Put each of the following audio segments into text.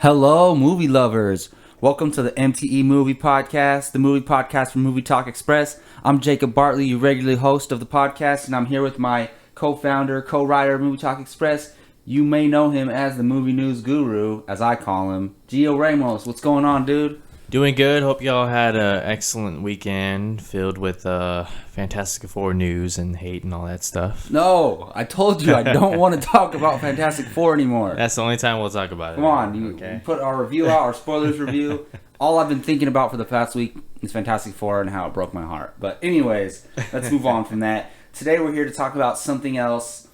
Hello, movie lovers. Welcome to the MTE Movie Podcast, the movie podcast from Movie Talk Express. I'm Jacob Bartley, your regular host of the podcast, and I'm here with my co-founder, co-writer of Movie Talk Express. You may know him as the movie news guru, as I call him, Gio Ramos. What's going on, dude? Doing good. Hope y'all had an excellent weekend filled with Fantastic Four news and hate and all that stuff. No, I told you I don't want to talk about Fantastic Four anymore. That's the only time we'll talk about it. Come on, you put our review out, our spoilers review. All I've been thinking about for the past week is Fantastic Four and how it broke my heart. But anyways, let's move on from that. Today we're here to talk about something else.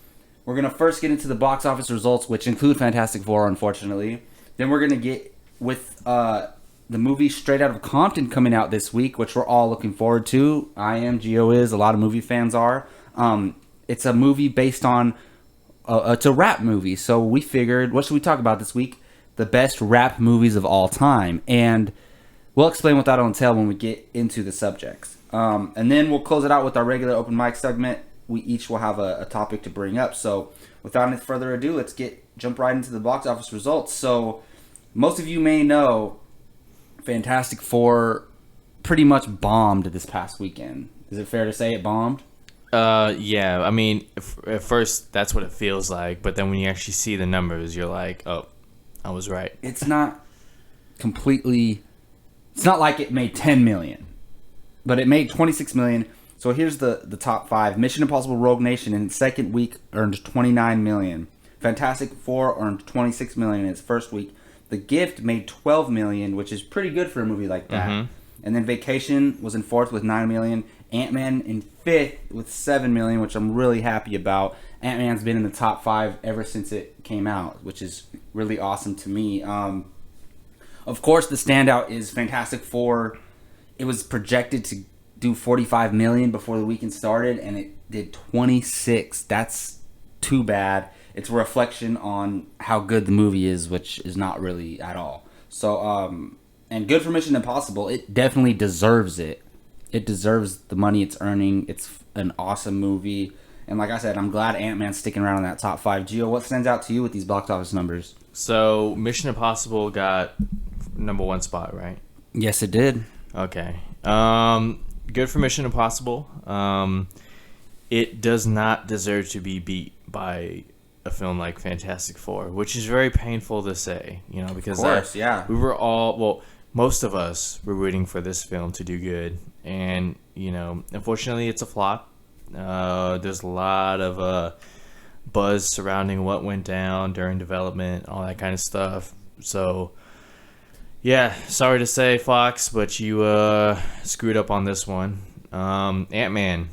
We're going to first get into the box office results, which include Fantastic Four, unfortunately. Then we're going to get with the movie Straight Outta Compton coming out this week, which we're all looking forward to. I am, Gio is, a lot of movie fans are. It's a movie based on, it's a rap movie. So we figured, what should we talk about this week? The best rap movies of all time. And we'll explain what that'll entail when we get into the subjects. And then we'll close it out with our regular open mic segment. We each will have a topic to bring up. So without any further ado, let's jump right into the box office results. So most of you may know Fantastic Four pretty much bombed this past weekend. Is it fair to say it bombed? Yeah. I mean, at first that's what it feels like, but then when you actually see the numbers, you're like, oh, I was right. It's not completely. It's not like it made 10 million, but it made 26 million. So here's the top five. Mission Impossible: Rogue Nation in its second week earned 29 million. Fantastic Four earned 26 million in its first week. The Gift made 12 million, which is pretty good for a movie like that. Mm-hmm. And then Vacation was in fourth with 9 million. Ant-Man in fifth with 7 million, which I'm really happy about. Ant-Man's been in the top five ever since it came out, which is really awesome to me. Of course, the standout is Fantastic Four. It was projected to do 45 million before the weekend started, and it did 26. That's too bad. It's a reflection on how good the movie is, which is not really at all. So, and good for Mission Impossible. It definitely deserves it. It deserves the money it's earning. It's an awesome movie. And like I said, I'm glad Ant-Man's sticking around in that top five. Gio, what stands out to you with these box office numbers? So, Mission Impossible got number one spot, right? Yes, it did. Okay. Good for Mission Impossible. It does not deserve to be beat by a film like Fantastic Four, which is very painful to say, because of course, yeah. We were most of us were rooting for this film to do good, and unfortunately it's a flop. There's a lot of buzz surrounding what went down during development, all that kind of stuff. So yeah, sorry to say, Fox, but you screwed up on this one. Ant-Man,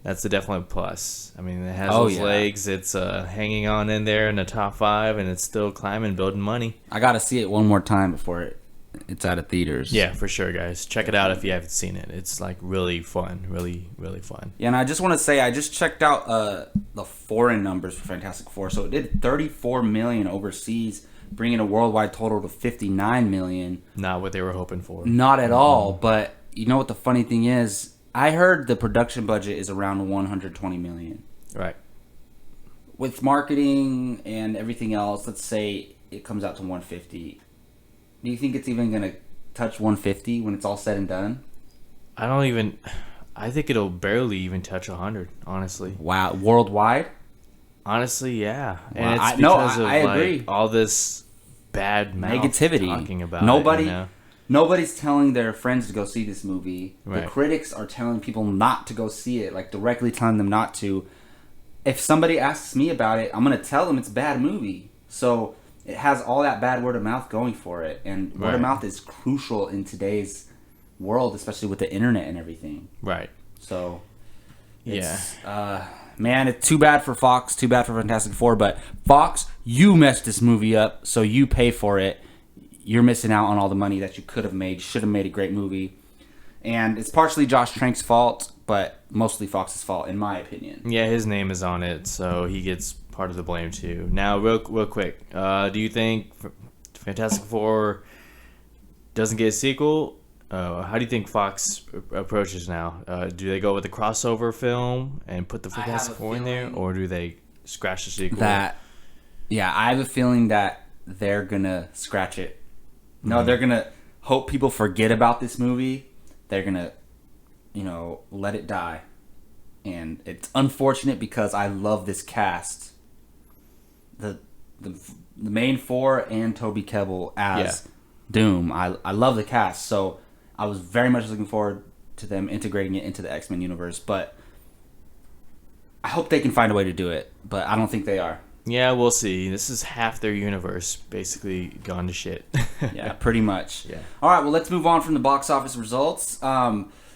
that's a definite plus. I mean, it has those legs. It's hanging on in there in the top five, and it's still climbing, building money. I got to see it one more time before it's out of theaters. Yeah, for sure, guys. Check it out if you haven't seen it. It's like really fun, really, really fun. Yeah, and I just want to say, I just checked out the foreign numbers for Fantastic Four. So it did 34 million overseas, bringing a worldwide total to 59 million. Not what they were hoping for. Not at all. But you know what the funny thing is? I heard the production budget is around 120 million. Right. With marketing and everything else, let's say it comes out to 150. Do you think it's even going to touch 150 when it's all said and done? I think it'll barely even touch 100, honestly. Wow. Worldwide? Honestly, yeah. Wow. And it's because I agree. All this bad mouth negativity talking about Nobody's telling their friends to go see this movie. Right. The critics are telling people not to go see it, like directly telling them not to. If somebody asks me about it, I'm going to tell them it's a bad movie. So it has all that bad word of mouth going for it. And word of mouth is crucial in today's world, especially with the internet and everything. Right. So, man, it's too bad for Fox, too bad for Fantastic Four. But Fox, you messed this movie up, so you pay for it. You're missing out on all the money that you could have made. Should have made a great movie. And it's partially Josh Trank's fault, but mostly Fox's fault, in my opinion. Yeah, his name is on it, so he gets part of the blame, too. Now, real quick, do you think Fantastic Four doesn't get a sequel? How do you think Fox approaches now? Do they go with a crossover film and put the Fantastic Four in there, or do they scratch the sequel? I have a feeling that they're gonna scratch it No, they're gonna hope people forget about this movie. They're gonna, let it die. And it's unfortunate because I love this cast. The main four and Toby Kebbell as Doom. I love the cast, so I was very much looking forward to them integrating it into the X-Men universe. But I hope they can find a way to do it. But I don't think they are. Yeah, we'll see. This is half their universe basically gone to shit. Yeah, pretty much. Yeah. All right, well, let's move on from the box office results.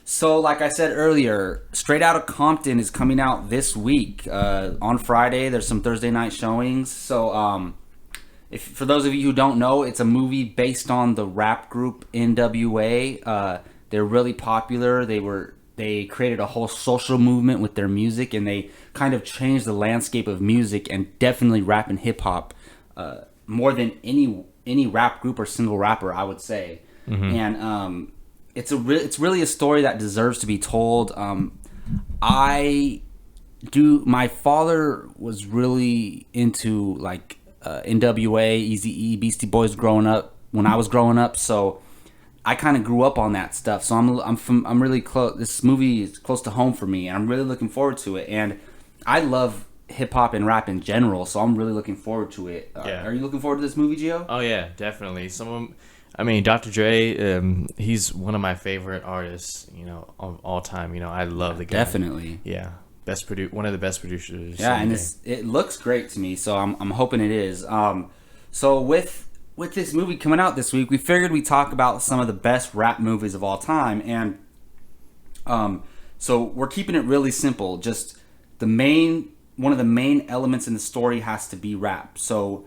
So, like I said earlier, Straight Outta Compton is coming out this week. On Friday, there's some Thursday night showings. So, if for those of you who don't know, it's a movie based on the rap group NWA. They're really popular. They created a whole social movement with their music, and they kind of changed the landscape of music and definitely rap and hip hop more than any rap group or single rapper, I would say. And it's really a story that deserves to be told. My father was really into like NWA, Eazy-E, Beastie Boys growing up when I was growing up, so I kind of grew up on that stuff. So I'm really close. This movie is close to home for me, and I'm really looking forward to it. And I love hip hop and rap in general, so I'm really looking forward to it. Are you looking forward to this movie, Gio? Oh yeah, definitely. Dr. Dre, he's one of my favorite artists, of all time. I love the guy. Definitely. Yeah, one of the best producers. Yeah, and it looks great to me, so I'm hoping it is. So with this movie coming out this week, we figured we'd talk about some of the best rap movies of all time, and so we're keeping it really simple. Just one of the main elements in the story has to be rap. So,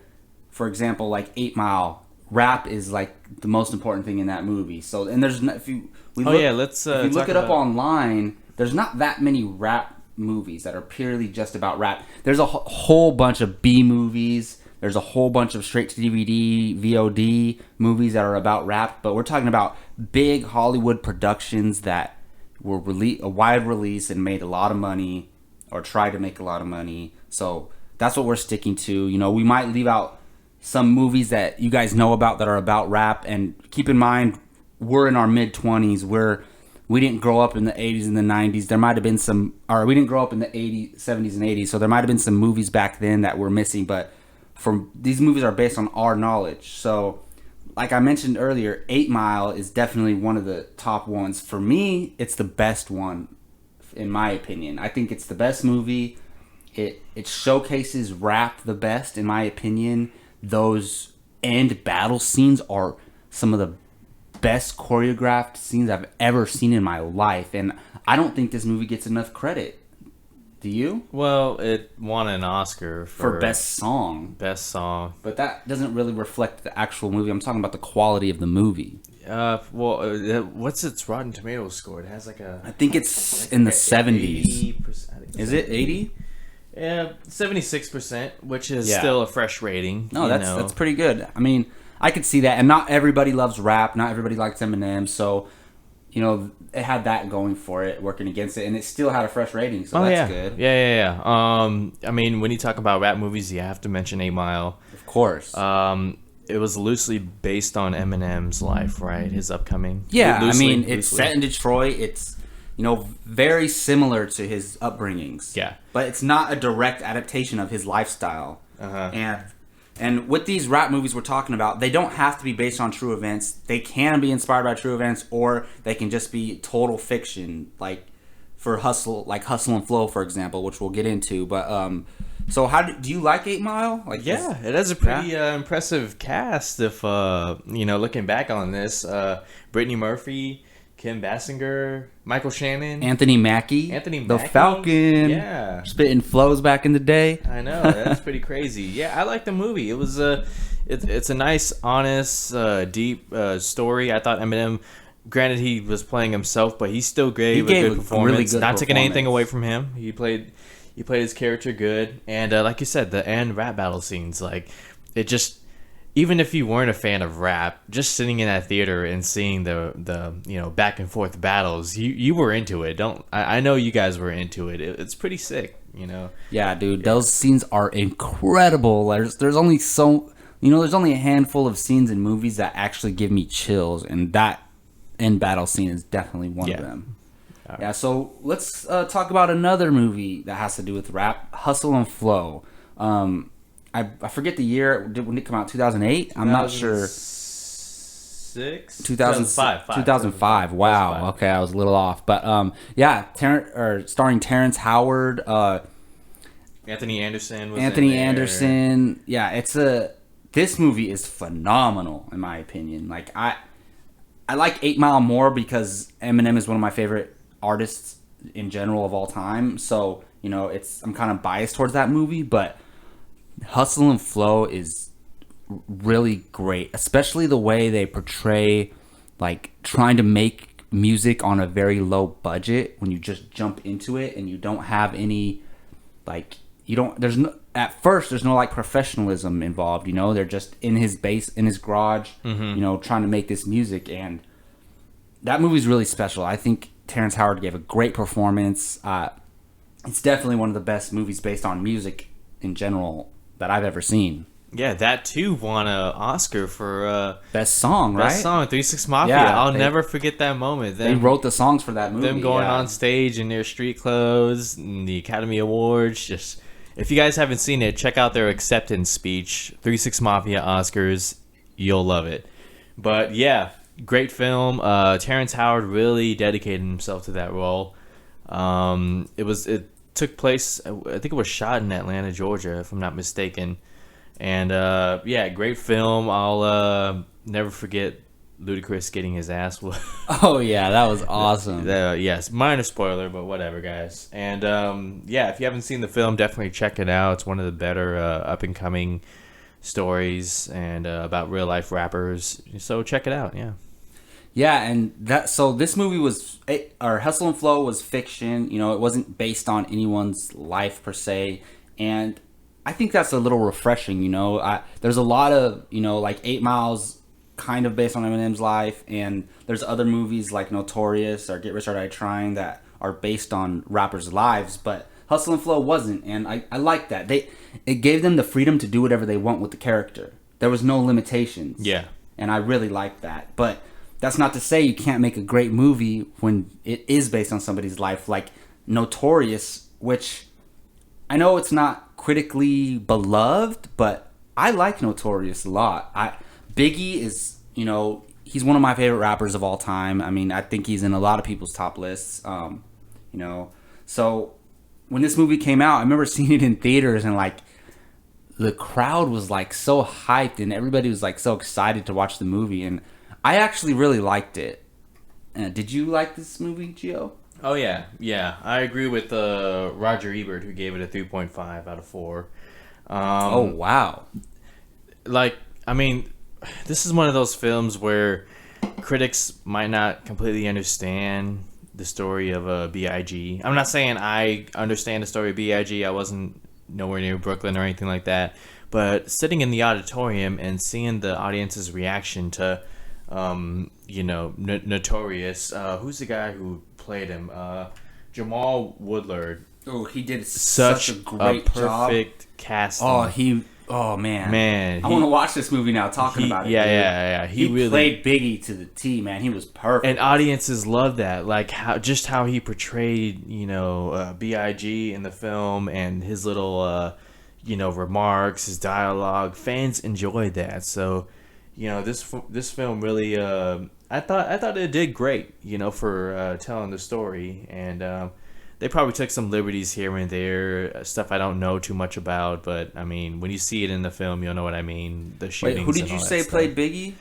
for example, like 8 Mile. Rap is like the most important thing in that movie. So, and there's if you look it up online, there's not that many rap movies that are purely just about rap. There's a whole bunch of B movies. There's a whole bunch of straight to DVD, VOD movies that are about rap. But we're talking about big Hollywood productions that were a wide release and made a lot of money or tried to make a lot of money. So that's what we're sticking to. We might leave out some movies that you guys know about that are about rap, and keep in mind we're in our mid-20s. We didn't grow up in the 80s and the 90s. There might have been we didn't grow up in the 80s, 70s and 80s, so there might have been some movies back then that we're missing, but these movies are based on our knowledge. So like I mentioned earlier, 8 Mile is definitely one of the top ones. For me, it's the best one in my opinion. I think it's the best movie. It showcases rap the best in my opinion. Those end battle scenes are some of the best choreographed scenes I've ever seen in my life, and I don't think this movie gets enough credit. Do you? Well, it won an Oscar for best song. But that doesn't really reflect the actual movie. I'm talking about the quality of the movie. What's its Rotten Tomatoes score? It has I think it's in the 70s. 80%. Is it 80? Yeah, 76%, which is still a fresh rating. No, that's pretty good. I mean, I could see that, and not everybody loves rap. Not everybody likes Eminem, so it had that going for it, working against it, and it still had a fresh rating. So that's good. Yeah. I mean, when you talk about rap movies, you have to mention 8 Mile, of course. It was loosely based on Eminem's life, right? His upcoming. Yeah, it's set in Detroit. It's very similar to his upbringings. Yeah. But it's not a direct adaptation of his lifestyle. And with these rap movies we're talking about, they don't have to be based on true events. They can be inspired by true events, or they can just be total fiction, like for Hustle and Flow, for example, which we'll get into. But so do you like 8 Mile? It has a pretty impressive cast. If looking back on this, Brittany Murphy, Kim Basinger, Michael Shannon, Anthony Mackie, the Falcon, spitting flows back in the day. I know, that's pretty crazy. Yeah, I like the movie. It was it's a nice, honest, deep story. I thought Eminem, granted he was playing himself, but he still gave a good performance. Really good Not taking anything away from him. He played his character good, and like you said, the end rap battle scenes, it just. Even if you weren't a fan of rap, just sitting in that theater and seeing the back and forth battles, you were into it. I know you guys were into it. It's pretty sick, Yeah, dude, those scenes are incredible. There's only so there's only a handful of scenes in movies that actually give me chills, and that end battle scene is definitely one of them. Right. Yeah, so let's talk about another movie that has to do with rap, Hustle and Flow. I forget the year. When did it come out? 2008? I'm not sure. 2005. 2005. Wow. 2005. Okay, I was a little off. But starring Terrence Howard. Anthony Anderson was Anthony Anderson. Yeah, this movie is phenomenal in my opinion. Like I like 8 Mile more because Eminem is one of my favorite artists in general of all time. So, I'm kind of biased towards that movie, but Hustle and Flow is really great, especially the way they portray like trying to make music on a very low budget when you just jump into it and you don't have any at first there's no like professionalism involved. They're just in his garage, trying to make this music, and that movie's really special. I think Terrence Howard gave a great performance. It's definitely one of the best movies based on music in general that I've ever seen. Yeah, that too won an Oscar for best song, right? Best song, 3 6 Mafia. Yeah, I'll never forget that moment. They wrote the songs for that movie. Them going on stage in their street clothes, and the Academy Awards. Just, if you guys haven't seen it, check out their acceptance speech. 3 6 Mafia Oscars. You'll love it. But yeah, great film. Terrence Howard really dedicated himself to that role. It took place, I think it was shot in Atlanta, Georgia, if I'm not mistaken. And great film. I'll never forget Ludacris getting his ass whooped. Oh yeah, that was awesome. Yes, minor spoiler, but whatever, guys. And if you haven't seen the film, definitely check it out. It's one of the better up and coming stories and about real life rappers. So check it out. Yeah. Yeah, and this movie Hustle and Flow was fiction. It wasn't based on anyone's life per se, and I think that's a little refreshing. There's a lot of like 8 Miles, kind of based on Eminem's life, and there's other movies like Notorious or Get Rich or Die Trying that are based on rappers' lives, but Hustle and Flow wasn't, and I like that. It gave them the freedom to do whatever they want with the character. There was no limitations. Yeah, and I really like that, but. That's not to say you can't make a great movie when it is based on somebody's life, like Notorious, which I know it's not critically beloved, but I like Notorious a lot. Biggie is, he's one of my favorite rappers of all time. I mean, I think he's in a lot of people's top lists, So when this movie came out, I remember seeing it in theaters and like the crowd was like so hyped and everybody was like so excited to watch the movie, and I actually really liked it. Did you like this movie, Gio? Oh, yeah. I agree with Roger Ebert, who gave it a 3.5 out of 4. Oh, wow. Like, I mean, this is one of those films where critics might not completely understand the story of B.I.G. I'm not saying I understand the story of B.I.G. I wasn't nowhere near Brooklyn or anything like that. But sitting in the auditorium and seeing the audience's reaction to... Notorious. Who's the guy who played him? Jamal Woodard. Oh, he did such a great perfect casting. Oh man. I want to watch this movie now. Talking about it. Yeah. He really played Biggie to the T, man. He was perfect. And audiences loved that, like how he portrayed, B.I.G. in the film and his little, remarks, his dialogue. Fans enjoyed that. So. This film really, I thought it did great, for telling the story, and they probably took some liberties here and there, stuff I don't know too much about, but I mean, when you see it in the film, you'll know what I mean. The shootings. Wait, who did you say played Biggie?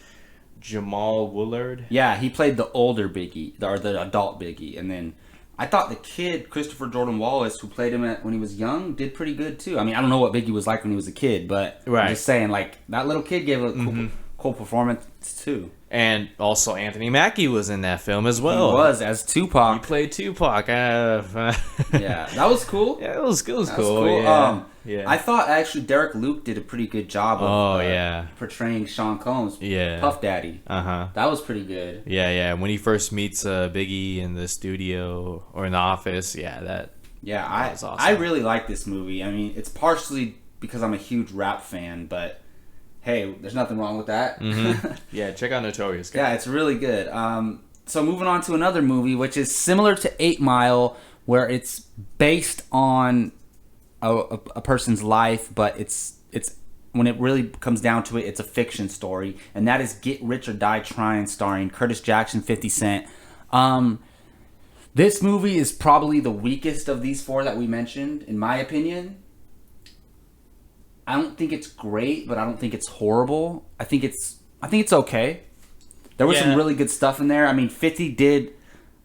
Jamal Woodard. Yeah, he played the older Biggie, or the adult Biggie, and then I thought the kid Christopher Jordan Wallace, who played him when he was young, did pretty good too. I mean, I don't know what Biggie was like when he was a kid, but I'm just saying, like that little kid gave a cool performance too. And also Anthony Mackie was in that film as well. He was as Tupac. He played Tupac. Yeah, that was cool. Yeah, it was cool. Yeah. I thought actually Derek Luke did a pretty good job of portraying Sean Combs, Puff Daddy. That was pretty good. Yeah. When he first meets Biggie in the studio or in the office, that was awesome. I really like this movie. I mean, it's partially because I'm a huge rap fan, but hey, there's nothing wrong with that. Mm-hmm. Yeah, check out Notorious, guys. Yeah, it's really good. So moving on to another movie, which is similar to 8 Mile, where it's based on a person's life, but it's when it really comes down to it, it's a fiction story, and that is Get Rich or Die Trying, starring Curtis Jackson, 50 Cent. This movie is probably the weakest of these four that we mentioned, in my opinion. I don't think it's great, but I don't think it's horrible. I think it's okay. There was some really good stuff in there. I mean, 50 did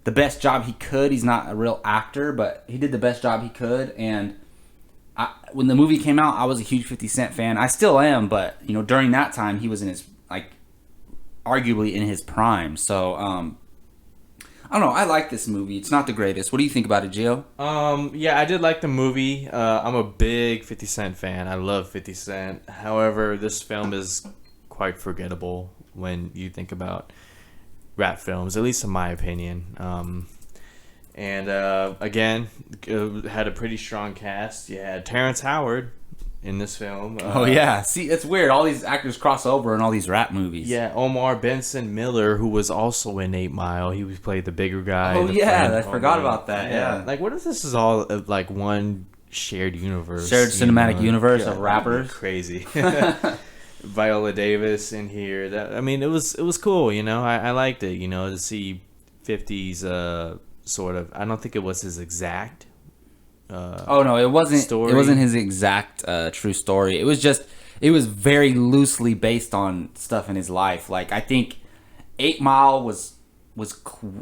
the best job he could. He's not a real actor, but he did the best job he could. And when the movie came out, I was a huge 50 Cent fan. I still am, but you know, during that time, he was in his arguably in his prime. So I don't know. I like this movie. It's not the greatest. What do you think about it, Gio? Yeah, I did like the movie. I'm a big 50 Cent fan. I love 50 Cent. However, this film is quite forgettable when you think about rap films, at least in my opinion. And again, it had a pretty strong cast. You had Terrence Howard in this film. Oh yeah, see, it's weird. All these actors cross over in all these rap movies. Yeah, Omar Benson Miller, who was also in 8 Mile. He played the bigger guy. Oh yeah, I forgot about that. Yeah. Like, what if this is all like one shared universe? Shared cinematic universe of rappers. Crazy. Viola Davis in here. That, I mean, it was cool. You know, I liked it. You know, to see 50's sort of. I don't think it was his exact. It wasn't. Story. It wasn't his exact true story. It was very loosely based on stuff in his life. Like, I think 8 Mile was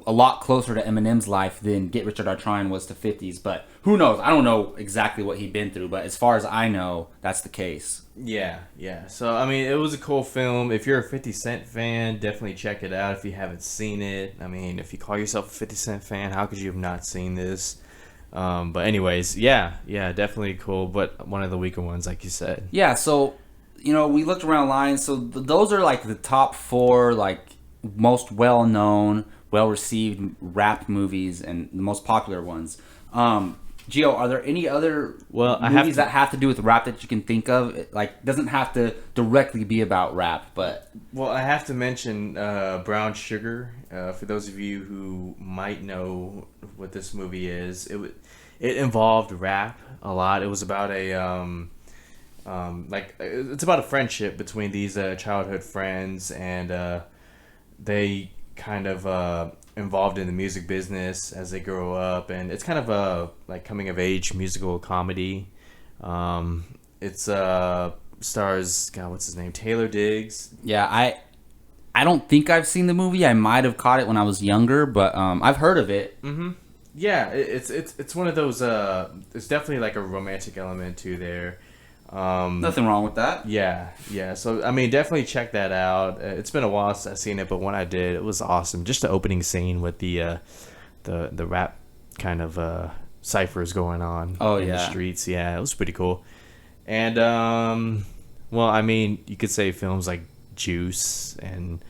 a lot closer to Eminem's life than Get Rich or Die Trying was to 50's. But who knows? I don't know exactly what he'd been through. But as far as I know, that's the case. Yeah. So, I mean, it was a cool film. If you're a 50 Cent fan, definitely check it out if you haven't seen it. I mean, if you call yourself a 50 Cent fan, how could you have not seen this? But anyways, yeah, definitely cool, but one of the weaker ones, like you said. Yeah, so, you know, we looked around lines. So those are like the top 4, like, most well-known, well-received rap movies and the most popular ones. Gio, are there any other movies that have to do with rap that you can think of? It, like, doesn't have to directly be about rap, but... Well, I have to mention Brown Sugar. For those of you who might know what this movie is, it involved rap a lot. It was about it's about a friendship between these childhood friends, and they kind of involved in the music business as they grow up, and it's kind of a like coming of age musical comedy. It's stars what's his name, Taylor Diggs. Yeah, I don't think I've seen the movie. I might have caught it when I was younger, but I've heard of it. Mm-hmm. Yeah, it's one of those. There's definitely like a romantic element to there. Nothing wrong with that. Yeah. So I mean, definitely check that out. It's been a while since I've seen it, but when I did, it was awesome. Just the opening scene with the rap kind of ciphers going on in the streets. Yeah, it was pretty cool. And well, I mean, you could say films like Juice and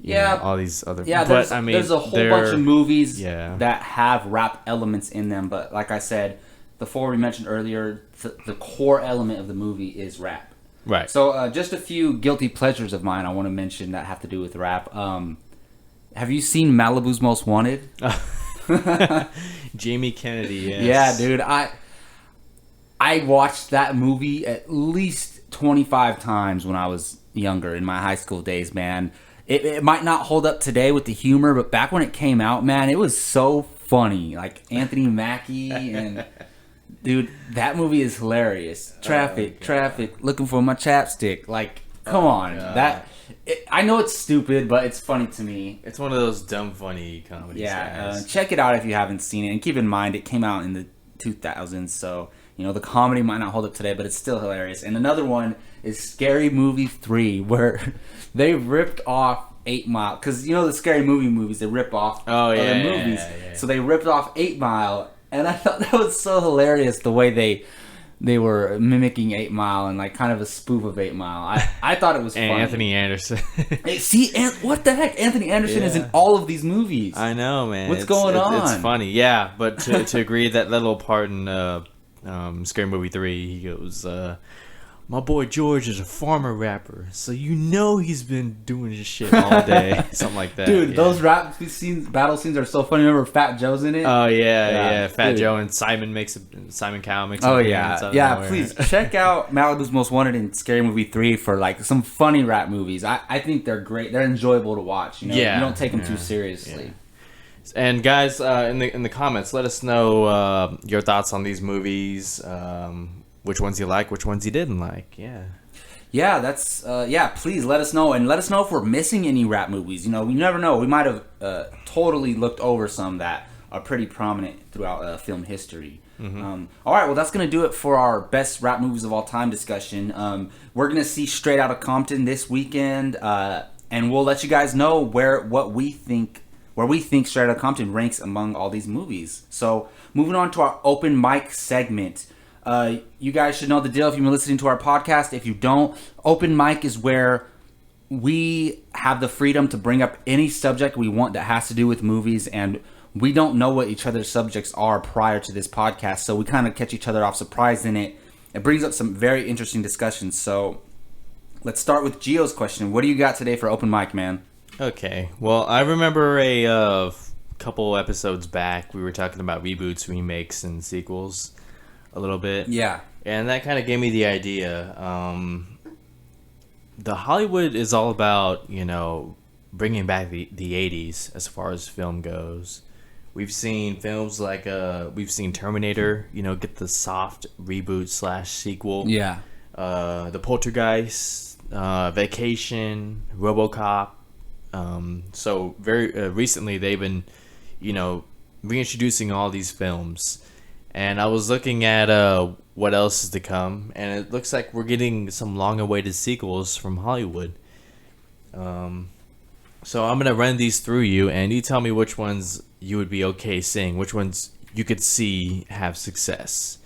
you know, all these other. Yeah, but there's a whole bunch of movies that have rap elements in them. But like I said, the 4 we mentioned earlier, the core element of the movie is rap. Right. So just a few guilty pleasures of mine I want to mention that have to do with rap. Have you seen Malibu's Most Wanted? Jamie Kennedy. Yes. Yeah, dude. I watched that movie at least 25 times when I was younger in my high school days, man. It might not hold up today with the humor, but back when it came out, man, it was so funny. Like Anthony Mackie and dude, that movie is hilarious. Traffic, looking for my chapstick. Like, come on. I know it's stupid, but it's funny to me. It's one of those dumb funny comedies. Yeah, check it out if you haven't seen it, and keep in mind it came out in the 2000s, so you know the comedy might not hold up today, but it's still hilarious. And another one is Scary Movie 3, where they ripped off 8 Mile, because you know the Scary Movie movies, they rip off other movies. Yeah. So they ripped off 8 Mile, and I thought that was so hilarious the way they were mimicking 8 Mile and like kind of a spoof of 8 Mile. I thought it was funny. And Anthony Anderson. What the heck? Anthony Anderson is in all of these movies. I know, man. What's going on? It's funny, yeah. But to agree, that little part in Scary Movie 3, he goes, my boy George is a farmer rapper, so you know he's been doing his shit all day. Something like that. Dude, those battle scenes are so funny. Remember Fat Joe's in it? Oh, yeah. Fat Dude. Joe and Simon Cowell makes a Oh, appearance out of yeah. nowhere. Please check out Malibu's Most Wanted and Scary Movie 3 for like some funny rap movies. I think they're great. They're enjoyable to watch. You know, Yeah. you don't take them too seriously. Yeah. And guys, in the comments, let us know your thoughts on these movies. Which ones you like, which ones you didn't like. Yeah, that's please let us know, and let us know if we're missing any rap movies. You know, we never know. We might have totally looked over some that are pretty prominent throughout film history. All right, well, that's gonna do it for our best rap movies of all time discussion. We're gonna see Straight Outta Compton this weekend, and we'll let you guys know where we think Straight Outta Compton ranks among all these movies. So moving on to our open mic segment. You guys should know the deal if you've been listening to our podcast. If you don't, open mic is where we have the freedom to bring up any subject we want that has to do with movies, and we don't know what each other's subjects are prior to this podcast, so we kind of catch each other off surprise in it. It brings up some very interesting discussions. So let's start with Gio's question. What do you got today for open mic, man? Okay. Well, I remember a couple episodes back we were talking about reboots, remakes, and sequels a little bit. Yeah. And that kind of gave me the idea. The Hollywood is all about, bringing back the 80s as far as film goes. We've seen films like we've seen Terminator, get the soft reboot / sequel. Yeah. The Poltergeist, Vacation, RoboCop. So very recently they've been, reintroducing all these films. And I was looking at what else is to come, and it looks like we're getting some long-awaited sequels from Hollywood. So I'm gonna run these through you, and you tell me which ones you would be okay seeing, which ones you could see have success.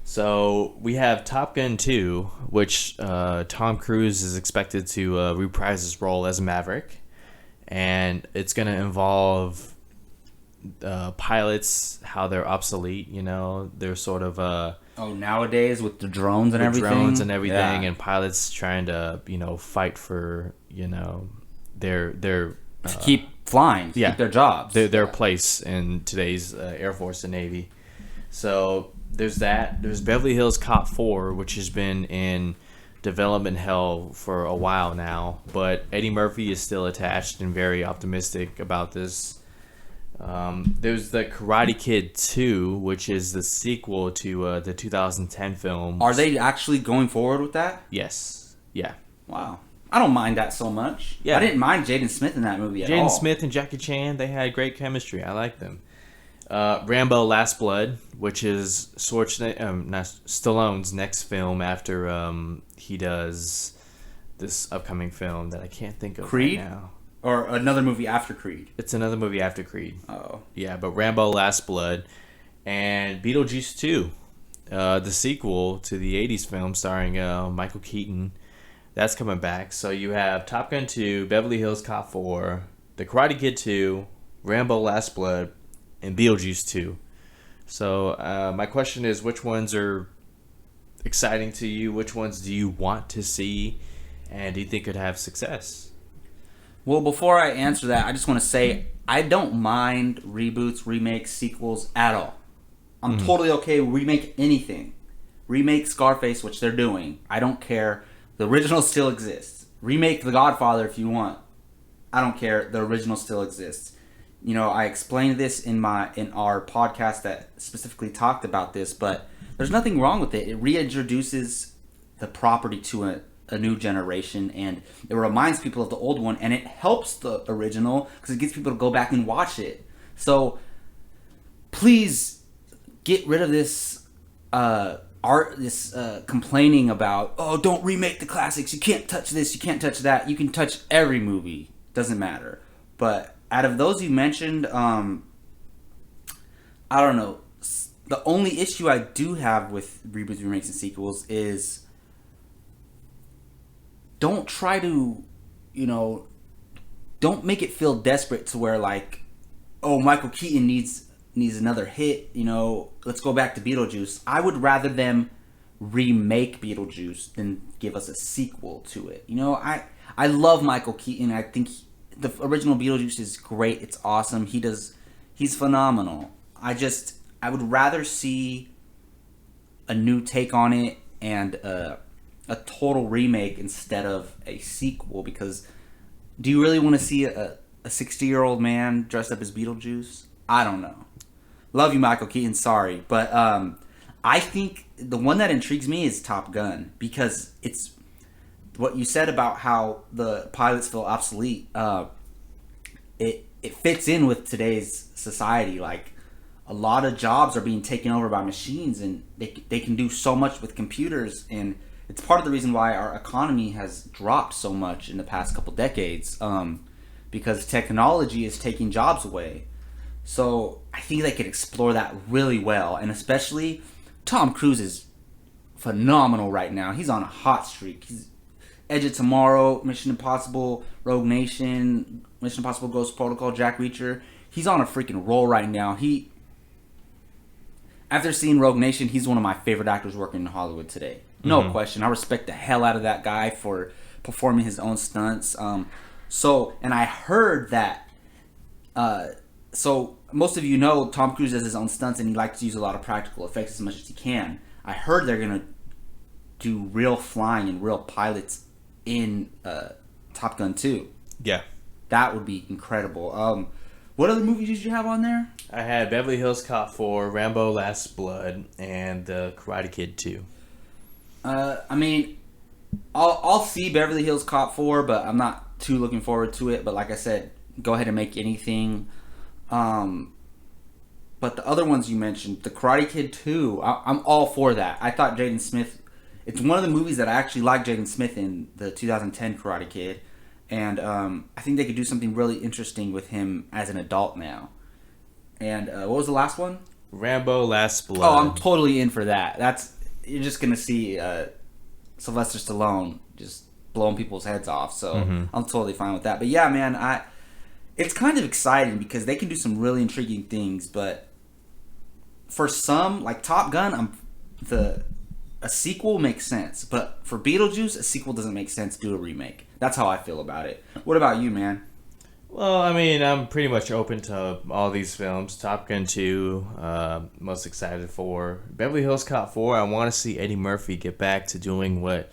So we have Top Gun 2, which Tom Cruise is expected to reprise his role as Maverick, and it's gonna involve pilots, how they're obsolete. They're sort of nowadays with the drones and everything. Yeah. And pilots trying to fight for their to keep flying, to keep their jobs, their place in today's Air Force and Navy. So there's that. There's Beverly Hills Cop 4, which has been in development hell for a while now, but Eddie Murphy is still attached and very optimistic about this. There's the Karate Kid 2, which is the sequel to the 2010 film. Are they actually going forward with that? Yes. Yeah. Wow. I don't mind that so much. Yeah. I didn't mind Jaden Smith in that movie at all. Jaden Smith and Jackie Chan, they had great chemistry. I like them. Rambo Last Blood, which is Stallone's next film after he does this upcoming film that I can't think of Creed? right now. Or another movie after Creed. It's another movie after Creed. Oh. Yeah, but Rambo Last Blood and Beetlejuice 2, the sequel to the 80s film starring Michael Keaton. That's coming back. So you have Top Gun 2, Beverly Hills Cop 4, The Karate Kid 2, Rambo Last Blood, and Beetlejuice 2. So my question is, which ones are exciting to you? Which ones do you want to see? And do you think could have success? Well, before I answer that, I just want to say I don't mind reboots, remakes, sequels at all. I'm totally okay with remake anything. Remake Scarface, which they're doing. I don't care. The original still exists. Remake The Godfather if you want. I don't care. The original still exists. I explained this in our podcast that specifically talked about this, but there's nothing wrong with it. It reintroduces the property to a new generation, and it reminds people of the old one, and it helps the original because it gets people to go back and watch it. So please get rid of this complaining about, oh, don't remake the classics, you can't touch this, you can't touch that. You can touch every movie, doesn't matter. But out of those you mentioned, I don't know, the only issue I do have with reboots, remakes, and sequels is don't try to, don't make it feel desperate to where like, oh, Michael Keaton needs another hit, let's go back to Beetlejuice. I would rather them remake Beetlejuice than give us a sequel to it. You know, I love Michael Keaton. I think the original Beetlejuice is great. It's awesome. He's phenomenal. I would rather see a new take on it and a total remake instead of a sequel, because do you really want to see a 60-year-old man dressed up as Beetlejuice? I don't know. Love you, Michael Keaton. Sorry. But I think the one that intrigues me is Top Gun, because it's what you said about how the pilots feel obsolete. It fits in with today's society. Like, a lot of jobs are being taken over by machines, and they can do so much with computers, and it's part of the reason why our economy has dropped so much in the past couple decades, because technology is taking jobs away. So I think they could explore that really well, and especially Tom Cruise is phenomenal right now. He's on a hot streak. He's Edge of Tomorrow, Mission Impossible, Rogue Nation, Mission Impossible Ghost Protocol, Jack Reacher. He's on a freaking roll right now. After seeing Rogue Nation, he's one of my favorite actors working in Hollywood today. No question. I respect the hell out of that guy for performing his own stunts. And I heard that. So most of you know Tom Cruise does his own stunts, and he likes to use a lot of practical effects as much as he can. I heard they're gonna do real flying and real pilots in Top Gun 2. Yeah, that would be incredible. What other movies did you have on there? I had Beverly Hills Cop 4, Rambo: Last Blood, and Karate Kid 2. I mean, I'll see Beverly Hills Cop 4, but I'm not too looking forward to it. But like I said, go ahead and make anything. But the other ones you mentioned, the Karate Kid 2, I'm all for that. I thought Jaden Smith, it's one of the movies that I actually like Jaden Smith in, the 2010 Karate Kid. And I think they could do something really interesting with him as an adult now. And what was the last one? Rambo: Last Blood. Oh, I'm totally in for that. You're just gonna see Sylvester Stallone just blowing people's heads off. So I'm totally fine with that. But yeah, man, it's kind of exciting because they can do some really intriguing things. But for some, like Top Gun, a sequel makes sense. But for Beetlejuice, a sequel doesn't make sense. Do a remake. That's how I feel about it. What about you, man? Well, I mean, I'm pretty much open to all these films. Top Gun 2, most excited for. Beverly Hills Cop 4, I want to see Eddie Murphy get back to doing what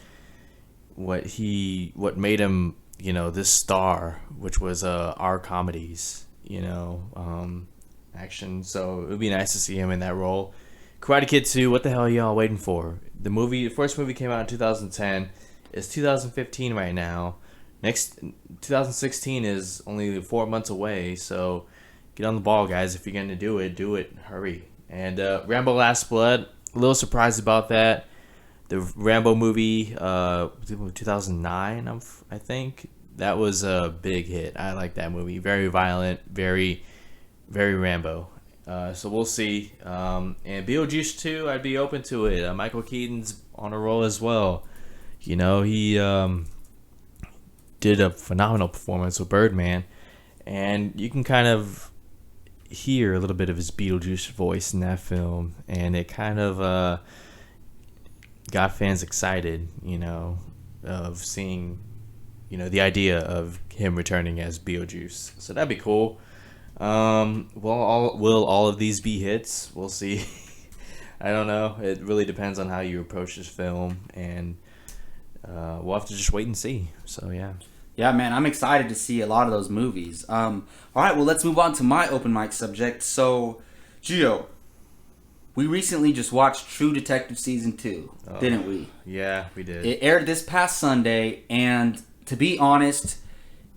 made him, this star, which was our comedies, action. So it would be nice to see him in that role. Karate Kid 2, what the hell are y'all waiting for? The first movie came out in 2010. It's 2015 right now. Next 2016 is only 4 months away, so get on the ball, guys. If you're going to do it, hurry. And Rambo: Last Blood, a little surprised about that. The Rambo movie, 2009, I think, that was a big hit. I like that movie. Very violent, very, very Rambo. So we'll see. And Beetlejuice 2, I'd be open to it. Michael Keaton's on a roll as well. He did a phenomenal performance with Birdman, and you can kind of hear a little bit of his Beetlejuice voice in that film, and it kind of got fans excited, of seeing, the idea of him returning as Beetlejuice. So that'd be cool. Will all of these be hits? We'll see. I don't know. It really depends on how you approach this film, and we'll have to just wait and see. So yeah. Yeah, man, I'm excited to see a lot of those movies. All right, well, let's move on to my open mic subject. So, Gio, we recently just watched True Detective Season 2, didn't we? Yeah, we did. It aired this past Sunday, and to be honest,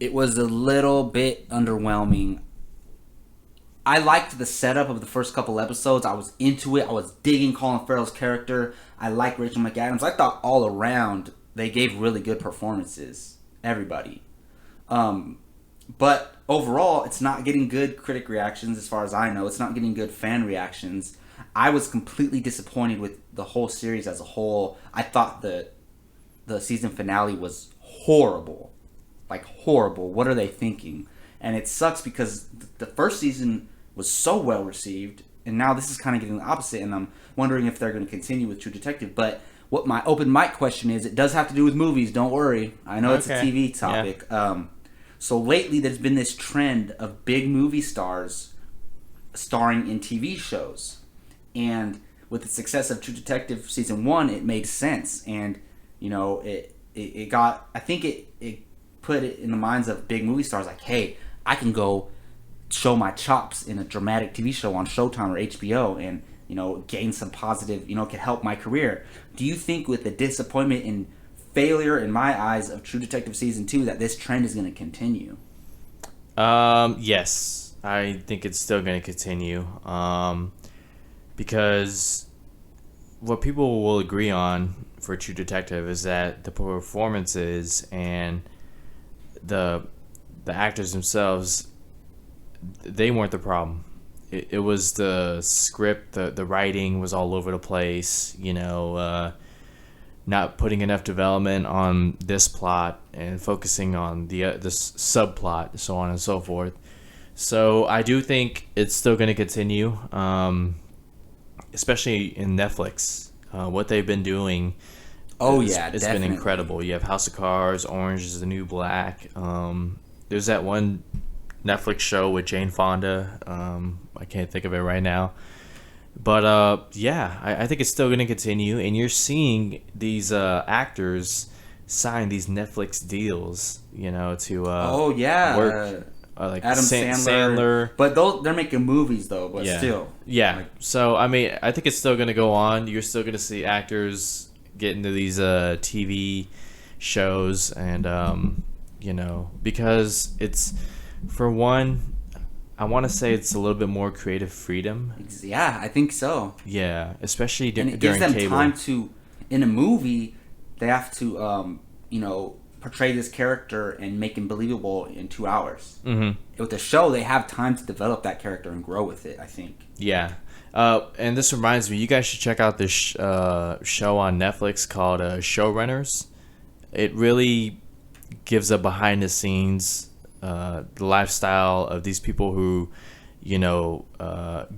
it was a little bit underwhelming. I liked the setup of the first couple episodes. I was into it. I was digging Colin Farrell's character. I like Rachel McAdams. I thought all around they gave really good performances. Everybody. But overall, it's not getting good critic reactions as far as I know. It's not getting good fan reactions. I was completely disappointed with the whole series as a whole. I thought the season finale was horrible. Like, horrible. What are they thinking? And it sucks because the first season was so well received, and now this is kind of getting the opposite, and I'm wondering if they're going to continue with True Detective. But what my open mic question is, it does have to do with movies. Don't worry. I know it's a TV topic. Yeah. So lately, there's been this trend of big movie stars starring in TV shows, and with the success of True Detective season 1, it made sense, and it got. I think it put it in the minds of big movie stars like, hey, I can go show my chops in a dramatic TV show on Showtime or HBO, and gain some positive, can help my career. Do you think with the disappointment and failure in my eyes of True Detective season 2 that this trend is going to continue? Yes, I think it's still going to continue. Because what people will agree on for True Detective is that the performances and the actors themselves, they weren't the problem. It was the script, the writing was all over the place, not putting enough development on this plot and focusing on this subplot, so on and so forth. So I do think it's still going to continue, especially in Netflix. What they've been doing, it's been incredible. You have House of Cards, Orange is the New Black. There's that one Netflix show with Jane Fonda. I can't think of it right now. But I think it's still going to continue, and you're seeing these actors sign these Netflix deals, to work. Like Adam Sandler. But they're making movies though. But still, So I mean, I think it's still going to go on. You're still going to see actors get into these TV shows, and because it's, for one, I want to say it's a little bit more creative freedom. Yeah, I think so. Yeah, especially and it during gives them cable. time to, in a movie, they have to, portray this character and make him believable in 2 hours. Mm-hmm. With the show, they have time to develop that character and grow with it, I think. Yeah. And this reminds me, you guys should check out this show on Netflix called Showrunners. It really gives a behind-the-scenes the lifestyle of these people who,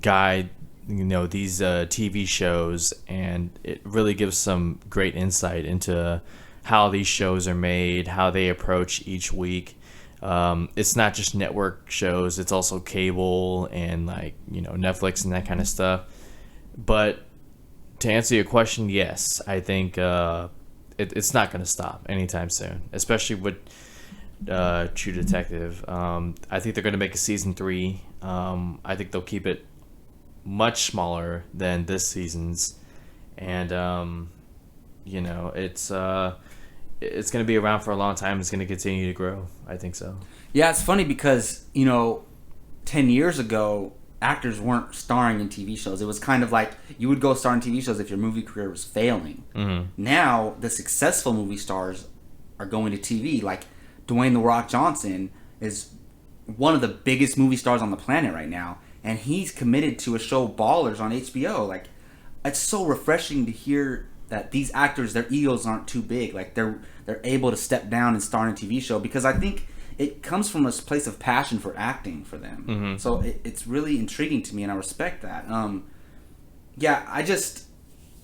guide, these TV shows, and it really gives some great insight into how these shows are made, how they approach each week. It's not just network shows, it's also cable and Netflix and that kind of stuff. But to answer your question, yes, I think it's not going to stop anytime soon, especially with True Detective. I think they're going to make a season 3. I think they'll keep it much smaller than this season's, and it's going to be around for a long time. It's going to continue to grow. I think so. Yeah, it's funny because 10 years ago, actors weren't starring in TV shows. It was kind of like you would go star in TV shows if your movie career was failing. Mm-hmm. Now, the successful movie stars are going to TV. Like Dwayne "The Rock" Johnson is one of the biggest movie stars on the planet right now, and he's committed to a show, Ballers, on HBO. Like, it's so refreshing to hear that these actors, their egos aren't too big. Like, they're able to step down and star in a TV show, because I think it comes from a place of passion for acting for them. Mm-hmm. So it's really intriguing to me, and I respect that. I just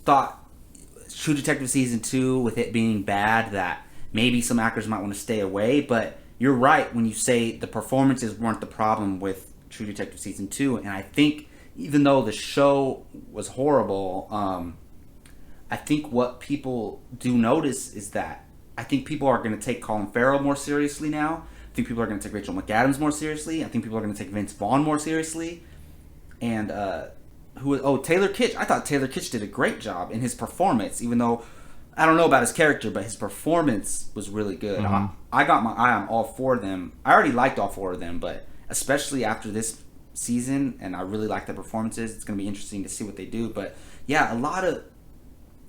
thought True Detective season 2, with it being bad, that maybe some actors might want to stay away. But you're right when you say the performances weren't the problem with True Detective season 2. And I think even though the show was horrible, I think what people do notice is that I think people are going to take Colin Farrell more seriously now. I think people are going to take Rachel McAdams more seriously. I think people are going to take Vince Vaughn more seriously. And Taylor Kitsch. I thought Taylor Kitsch did a great job in his performance, even though I don't know about his character, but his performance was really good. Mm-hmm. I got my eye on all 4 of them. I already liked all 4 of them, but especially after this season, and I really like their performances. It's going to be interesting to see what they do. But yeah,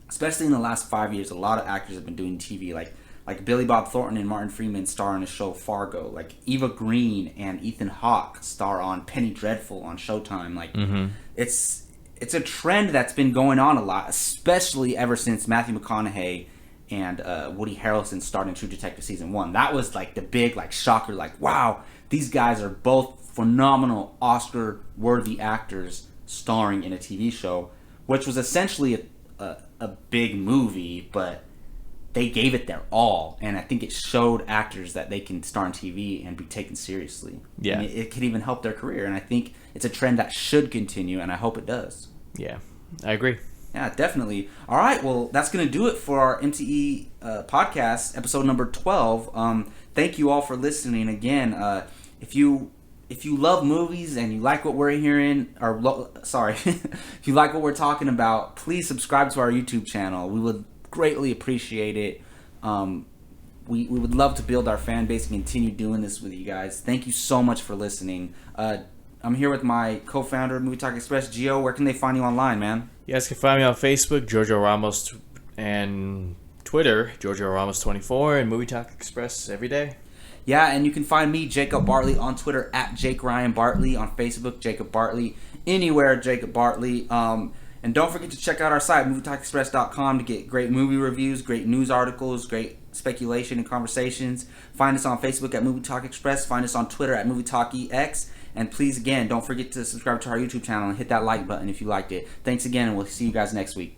especially in the last 5 years, a lot of actors have been doing TV, like Billy Bob Thornton and Martin Freeman star on the show Fargo. Like Eva Green and Ethan Hawke star on Penny Dreadful on Showtime. Like mm-hmm. It's a trend that's been going on a lot, especially ever since Matthew McConaughey and Woody Harrelson starred in True Detective season 1. That was like the big shocker. Like, wow, these guys are both phenomenal Oscar-worthy actors starring in a TV show, which was essentially a big movie, but they gave it their all, and I think it showed actors that they can star on TV and be taken seriously. Yeah. And it could even help their career, and I think it's a trend that should continue, and I hope it does. Yeah, I agree. Yeah, definitely. All right, well, that's going to do it for our MTE podcast, episode number 12. Thank you all for listening. Again, if you love movies and you like what we're hearing, if you like what we're talking about, please subscribe to our YouTube channel. We would greatly appreciate it. We would love to build our fan base and continue doing this with you guys. Thank you so much for listening. I'm here with my co-founder of Movie Talk Express, Gio. Where can they find you online, man? You guys can find me on Facebook, Giorgio Ramos, and Twitter, Giorgio Ramos 24, and Movie Talk Express every day. Yeah, and you can find me, Jacob Bartley, on Twitter, at Jake Ryan Bartley, on Facebook, Jacob Bartley, anywhere, Jacob Bartley. And don't forget to check out our site, movietalkexpress.com, to get great movie reviews, great news articles, great speculation and conversations. Find us on Facebook at Movie Talk Express. Find us on Twitter at Movie Talk EX. And please, again, don't forget to subscribe to our YouTube channel and hit that like button if you liked it. Thanks again, and we'll see you guys next week.